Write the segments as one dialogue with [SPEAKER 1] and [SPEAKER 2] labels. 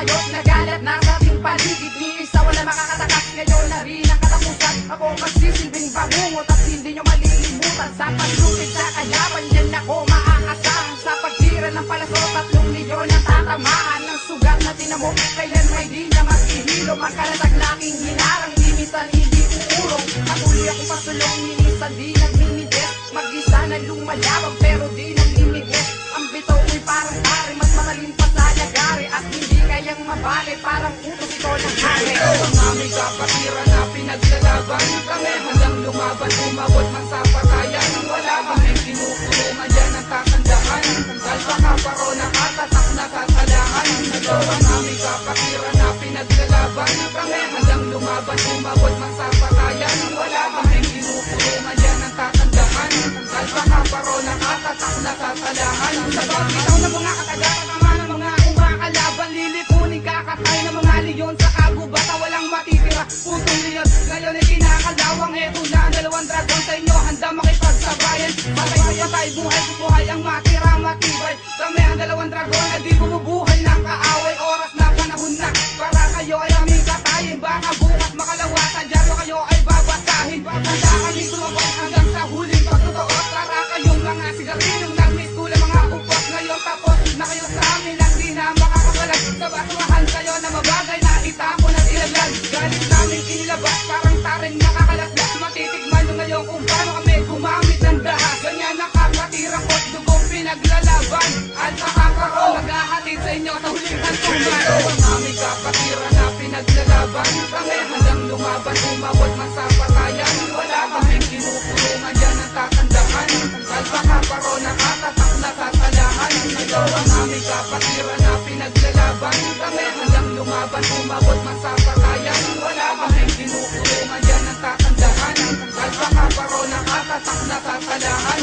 [SPEAKER 1] kayo't nagalat na sa ating paligid. Ni isa wala makakatakas, ngayon na rin ang katapusan. Ako magsisilbing bangungot at hindi nyo malilimutan. Sa paglupit sa kalaban, yan ako maaasahan. Sa pagtira ng palaso, 3 milyon ang tatamaan. Ng sugat na tinamo, kailan may di na maghihilom. Ang kalatag na aking hinarang, minsan hindi uurong. Patuloy ako pasulong, minsan di nagminides. Mag-isa na lumalabang pero di nag-inigit. Ang bitaw ko'y parang pare, mas matalim pa sa lagari. At hindi kayang mabali, parang utos ito ng hari.
[SPEAKER 2] Ang aming kapatira na pinaglalaban, kami hanggang lumaban, umabot man sa patayan. Wala kaming kinukulungan, dyan ang tatandaan. Dahil baka paro nakatatak na katalaan. Ang aming kapatira na pinaglalaban, kami hanggang lumaban, umabot man sa patayan. Wala kaming kinukulungan, dyan ang tatandaan. Dahil baka paro nakatatak na katalaan.
[SPEAKER 1] Sa bawat ng mga katagaran, tama ng mga kumakalaban. Lilipunin kakatay ng mga leon sa kagubata, walang matitira. Putong leon, ngayon ay kinakalawang. Eto na ang 2 dragon sa inyo, handa makipagsabayan. Patay sa patay, buhay sa buhay ang matira matibay. Kami ang 2 dragon na di bumubuhay ng kaaway. Oras na panahon na para kayo ay aming katayin. Baka bukas makalawatan, dyaryo kayo ay babasahin. Handa kami sumabay hanggang sa huling pagtotoo. Tara kayong mga sigarilong nag-miss ko lang mga upot. Ngayon tapos na kayo sa amin at di na makakabalag. Sa batuhan kayo na mabagay na itapon at ilaglag. Galit namin inilabas parang taring nakakalaslas. Matitigman nyo ngayon kung paano kami gumamit ng dahas. Ganyan nakapatirang kot dugong pinaglalaban. At nakakaroon naghahatid sa inyo sa huling hantungan.
[SPEAKER 2] Ang aming kapatira na pinaglalaban, kami hanggang lumaban, umabot man sa patayan. Wala kaming kinukulungan, dyan ang tatandaan. Dahil baka paro nakatatak na katalaan. Ikaw ang aming kapatira na pinaglalaban, kami hanggang lumaban, umabot man sa patayan. Wala kaming kinukulungan, dyan ang tatandaan. Dahil baka paro nakatatak na katalaan.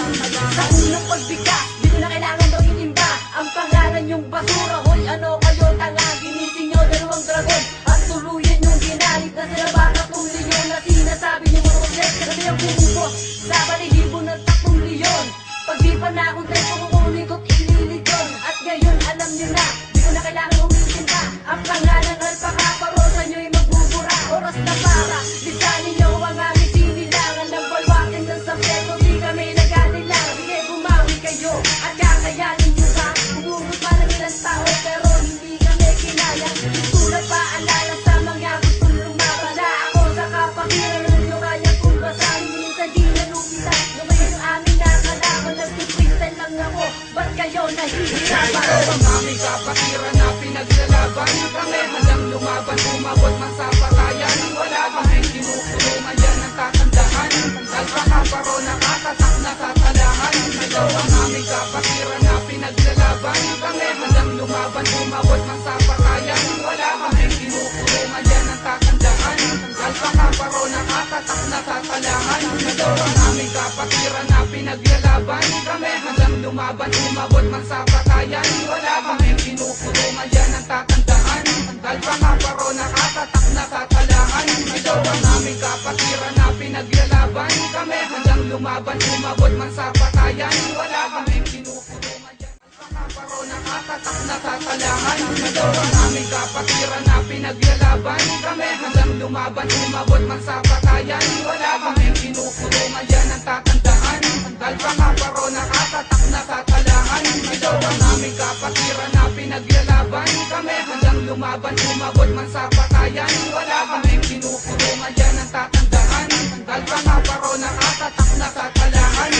[SPEAKER 3] Sa unang pagbigas, di ko na kailangan gawin imba. Ang pangalan yung basura, hoy ano kayo tanga. Ginising nyo 2 dragon at tuluyan yung ginalit na sila. Baka tuli nyo na sinasabi nyo mga object. Kasi ang bumubo sa balihibo ng 3 milyon. Pag di pa na akong tayo, kukunin ko't ililigyon. At ngayon alam nyo na, di ko na kailangan umitin pa. Ang pangalan alpaka, parosa nyo'y magbubura. Oras na para, lisanin nyo ang aming sinilangan. Ng balwakin ng sampleto, di kami nagadilang. Sige, bumawi kayo at kakayanin nyo ba? Umurot pa ng ilang tao pero hindi kami kinaya. Isulat pa alala sa mga gustong lumaban. Na ako sa kapagiran ng nyo kaya kung basahin. Minsan di nalupitan, lumayan yung aming nakalaban. Nag-freestyle lang ako, ba't kayo nahihirapan?
[SPEAKER 2] Ang aming kapatira na pinaglalaban, kami hanggang lumaban, umabot man sa patayan. Wala kaming kinukulungan, dyan ang tatandaan. Dahil baka paro nakatatak na katalaan. Ikaw ang aming kapatira na pinaglalaban, kami hanggang lumaban, umabot man sa patayan. Wala kaming kinukulungan, dyan ang tatandaan. Dahil baka paro nakatatak na katalaan. Ikaw ang aming kapatira na pinaglalaban, kami hanggang lumaban, umabot man sa patayan. Wala kaming kinukulungan, dyan ang tatandaan. Dahil baka paro nakatatak na katalaan. Ikaw ang aming kapatira na pinaglalaban, kami hanggang lumaban, umabot man sa patayan. Wala kaming kinukulungan, dyan baka paro nakatatak na katalaan. Ikaw ang aming kapatira na pinaglalaban, kami hanggang lumaban, umabot man sa patayan. Wala kaming kinukulungan, dyan ang tatandaan. Dahil baka paro nakatatak na katalaan. Ikaw ang aming kapatira na pinaglalaban, kami hanggang lumaban, umabot man sa patayan. Wala kaming kinukulungan, dyan ang tatandaan. Dahil baka paro nakatatak na katalaan.